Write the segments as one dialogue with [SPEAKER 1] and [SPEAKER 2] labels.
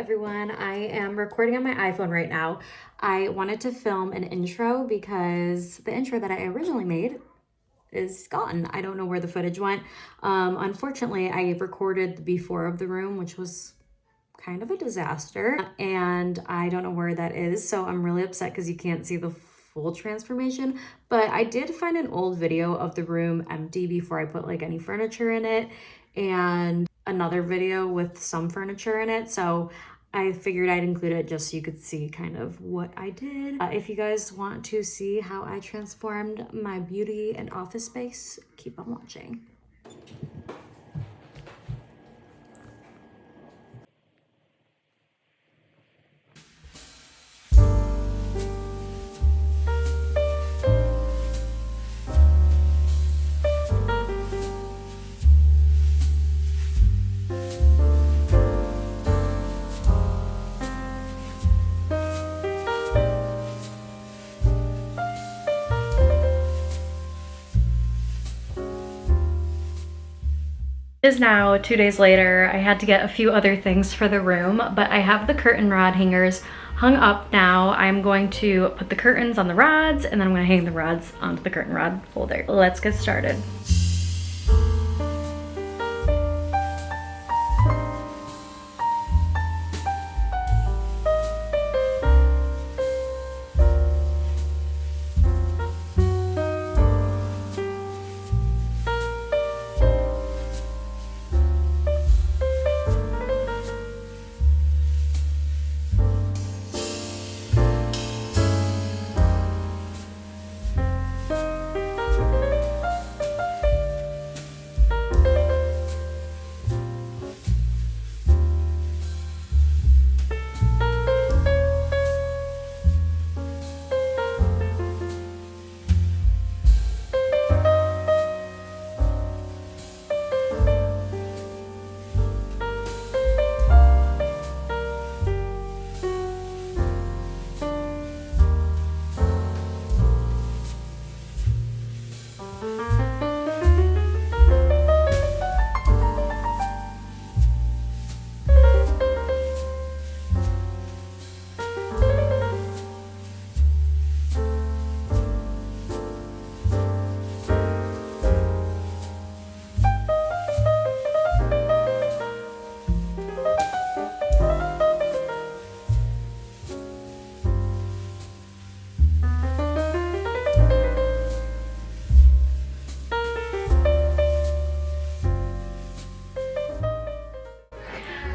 [SPEAKER 1] everyone. I am recording on my iPhone right now. I wanted to film an intro because the intro that I originally made is gone. I don't know where the footage went. Unfortunately, I recorded the before of the room, which was kind of a disaster, and I don't know where that is, so I'm really upset because you can't see the full transformation. But I did find an old video of the room empty before I put like any furniture in it, and another video with some furniture in it, so I figured I'd include it just so you could see kind of what I did. If you guys want to see how I transformed my beauty and office space, keep on watching. It is now 2 days later. I had to get a few other things for the room, but I have the curtain rod hangers hung up now. I'm going to put the curtains on the rods, and then I'm going to hang the rods onto the curtain rod holder. Let's get started.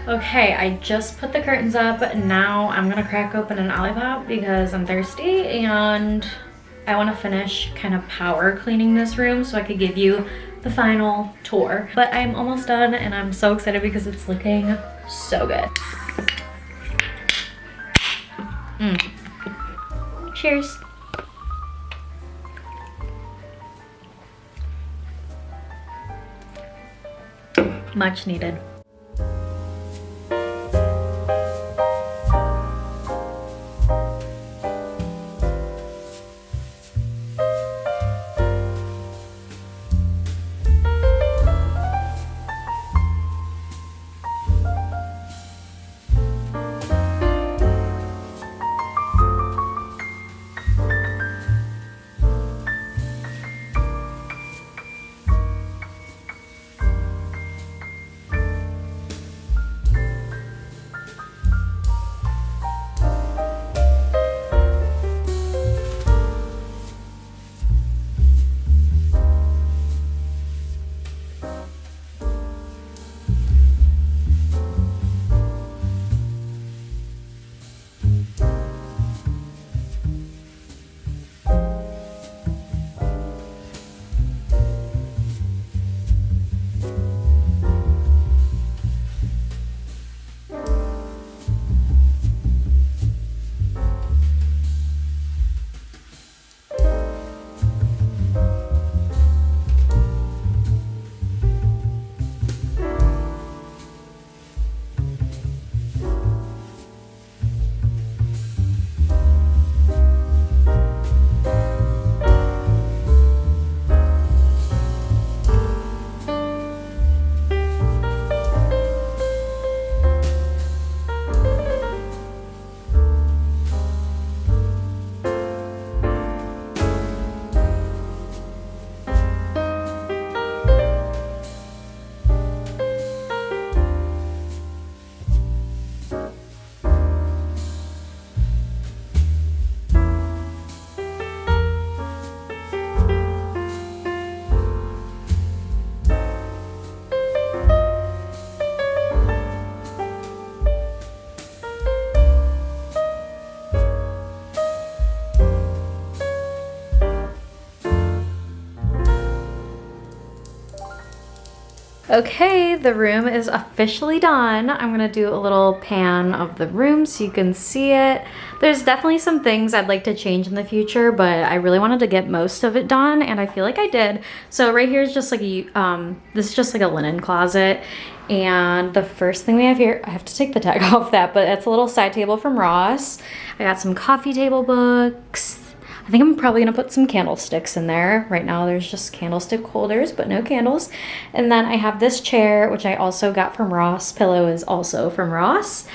[SPEAKER 1] Okay, I just put the curtains up. Now I'm gonna crack open an Olipop because I'm thirsty and I want to finish kind of power cleaning this room so I could give you the final tour. But I'm almost done and I'm so excited because it's looking so good. Cheers. Much needed. Okay, the room is officially done. I'm gonna do a little pan of the room so you can see it. There's definitely some things I'd like to change in the future, but I really wanted to get most of it done, and I feel like I did. So right here is just like a, this is just like a linen closet. And the first thing we have here, I have to take the tag off that, but it's a little side table from Ross. I got some coffee table books. I think I'm probably gonna put some candlesticks in there. Right now there's just candlestick holders, but no candles. And then I have this chair, which I also got from Ross. Pillow is also from Ross.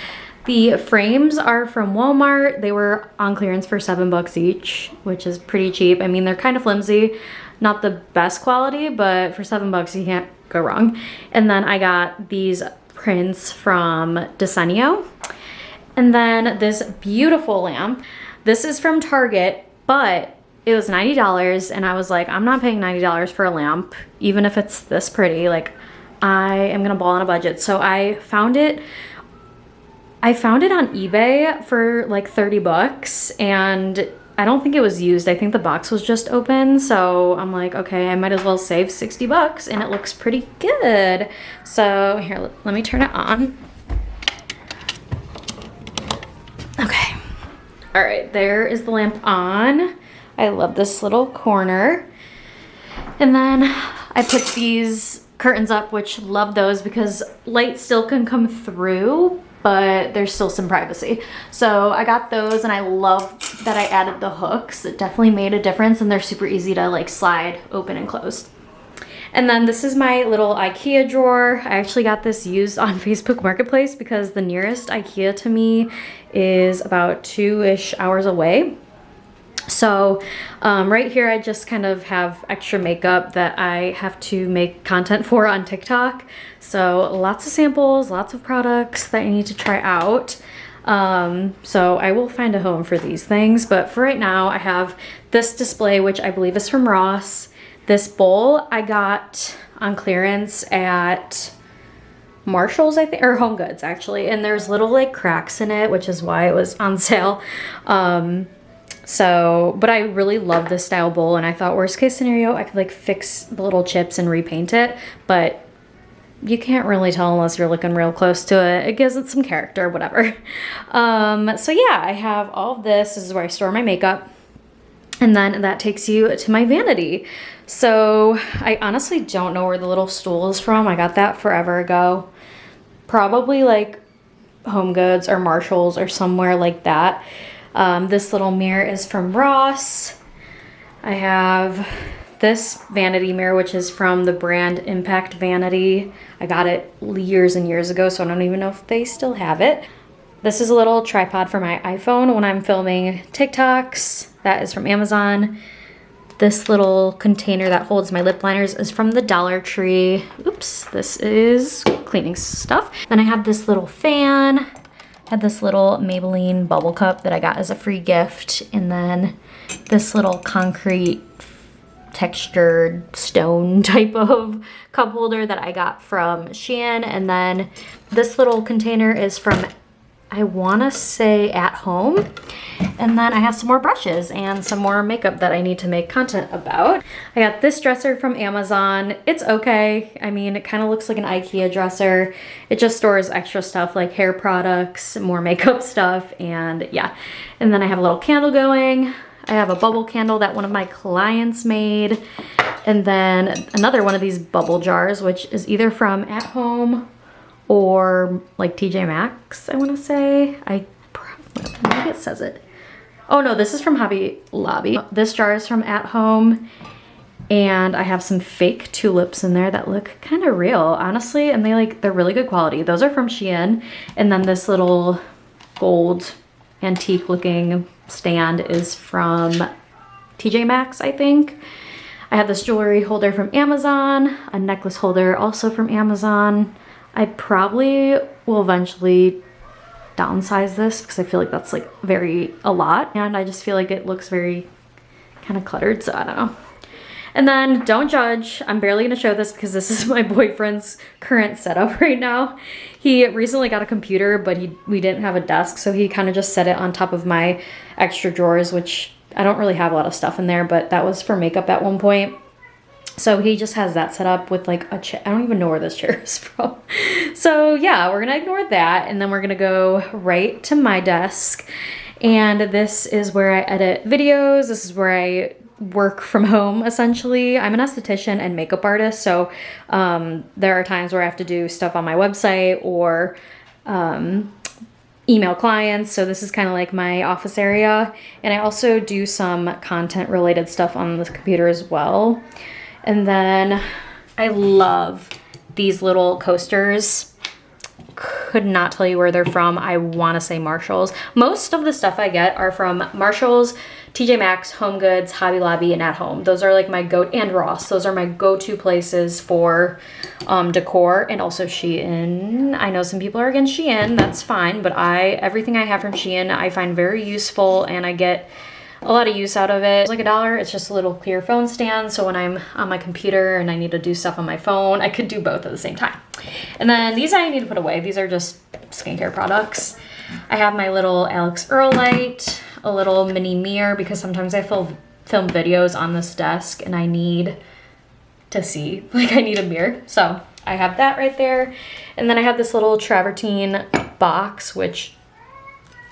[SPEAKER 1] The frames are from Walmart. They were on clearance for $7 each, which is pretty cheap. I mean, they're kind of flimsy, not the best quality, but for $7 you can't go wrong. And then I got these prints from Desenio. And then this beautiful lamp. This is from Target, but it was $90, and I was like, I'm not paying $90 for a lamp, even if it's this pretty. Like, I am gonna ball on a budget. So I found it on eBay for like 30 bucks, and I don't think it was used. I think the box was just open. So I'm like, okay, I might as well save 60 bucks, and it looks pretty good. So here, let me turn it on. Okay. All right, there is the lamp on. I love this little corner. And then I put these curtains up, which love those because light still can come through, but there's still some privacy. So I got those, and I love that I added the hooks. It definitely made a difference, and they're super easy to like slide open and close. And then this is my little IKEA drawer. I actually got this used on Facebook Marketplace because the nearest IKEA to me is about 2-ish hours away. So right here, I just kind of have extra makeup that I have to make content for on TikTok. So lots of samples, lots of products that I need to try out. So I will find a home for these things. But for right now, I have this display, which I believe is from Ross. This bowl I got on clearance at Marshall's, I think, or Home Goods actually. And there's little like cracks in it, which is why it was on sale. But I really love this style bowl, and I thought worst case scenario, I could like fix the little chips and repaint it, but you can't really tell unless you're looking real close to it. It gives it some character, whatever. So yeah, I have all of this. This is where I store my makeup. And then that takes you to my vanity. So I honestly don't know where the little stool is from. I got that forever ago. Probably like Home Goods or Marshall's or somewhere like that. This little mirror is from Ross. I have this vanity mirror, which is from the brand Impact Vanity. I got it years and years ago, so I don't even know if they still have it. This is a little tripod for my iPhone when I'm filming TikToks. That is from Amazon. This little container that holds my lip liners is from the Dollar Tree. Oops, this is cleaning stuff. Then I have this little fan. I had this little Maybelline bubble cup that I got as a free gift. And then this little concrete textured stone type of cup holder that I got from Shein. And then this little container is from, I wanna say, At Home. And then I have some more brushes and some more makeup that I need to make content about. I got this dresser from Amazon. It's okay. I mean, it kind of looks like an IKEA dresser. It just stores extra stuff like hair products, more makeup stuff, and yeah. And then I have a little candle going. I have a bubble candle that one of my clients made. And then another one of these bubble jars, which is either from At Home or like TJ Maxx, I want to say. Maybe it says it. Oh no, this is from Hobby Lobby. This jar is from At Home, and I have some fake tulips in there that look kind of real, honestly, and they're really good quality. Those are from Shein. And then this little gold antique looking stand is from TJ Maxx, I think. I have this jewelry holder from Amazon, a necklace holder also from Amazon. I probably will eventually downsize this because I feel like that's like a lot, and I just feel like it looks very kind of cluttered, so I don't know. And then don't judge, I'm barely gonna show this because this is my boyfriend's current setup right now. He recently got a computer, but we didn't have a desk, so he kind of just set it on top of my extra drawers, which I don't really have a lot of stuff in there, but that was for makeup at one point. So he just has that set up with like a chair. I don't even know where this chair is from. So yeah, we're gonna ignore that, and then we're gonna go right to my desk. And this is where I edit videos. This is where I work from home, essentially. I'm an esthetician and makeup artist, so there are times where I have to do stuff on my website or email clients. So this is kind of like my office area. And I also do some content related stuff on the computer as well. And then I love these little coasters. Could not tell you where they're from. I want to say Marshalls. Most of the stuff I get are from Marshalls, TJ Maxx, Home Goods, Hobby Lobby, and At Home. Those are like my and Ross. Those are my go-to places for decor, and also Shein. I know some people are against Shein. That's fine, but everything I have from Shein I find very useful, and I get a lot of use out of it. It's like $1. It's just a little clear phone stand, so when I'm on my computer and I need to do stuff on my phone, I could do both at the same time. And then these I need to put away. These are just skincare products. I have my little Alex Earl light, a little mini mirror, because sometimes I film videos on this desk and I need to see, like I need a mirror. So I have that right there. And then I have this little travertine box, which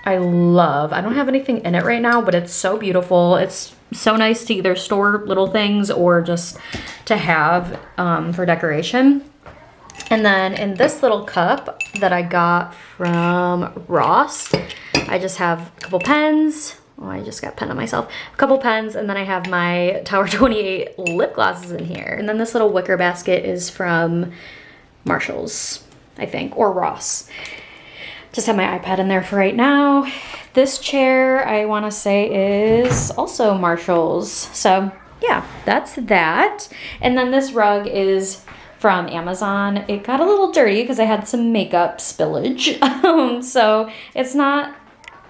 [SPEAKER 1] I love. I don't have anything in it right now, but it's so beautiful. It's so nice to either store little things or just to have for decoration. And then in this little cup that I got from Ross, I just have a couple pens. Oh, I just got pen on myself. A couple pens, and then I have my Tower 28 lip glosses in here. And then this little wicker basket is from Marshalls, I think, or Ross. Just have my iPad in there for right now. This chair, I want to say, is also Marshalls. So yeah, that's that. And then this rug is from Amazon. It got a little dirty because I had some makeup spillage. So it's not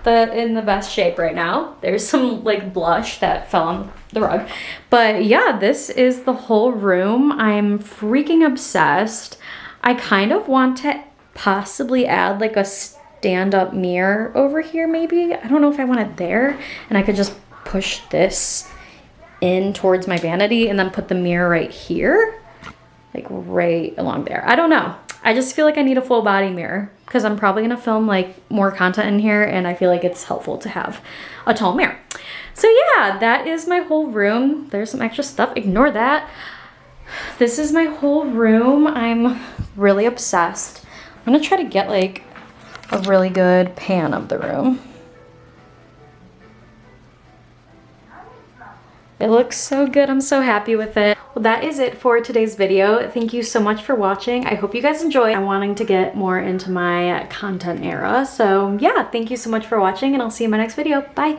[SPEAKER 1] in the best shape right now. There's some like blush that fell on the rug. But yeah, this is the whole room. I'm freaking obsessed. I kind of want to possibly add like a stand-up mirror over here maybe. I don't know if I want it there, and I could just push this in towards my vanity and then put the mirror right here, like right along there. I don't know. I just feel like I need a full body mirror because I'm probably gonna film like more content in here, and I feel like it's helpful to have a tall mirror. So yeah, that is my whole room. There's some extra stuff, ignore that. This is my whole room. I'm really obsessed. I'm gonna try to get like a really good pan of the room. It looks so good. I'm so happy with it. Well, that is it for today's video. Thank you so much for watching. I hope you guys enjoyed. I'm wanting to get more into my content era. So yeah, thank you so much for watching, and I'll see you in my next video. Bye.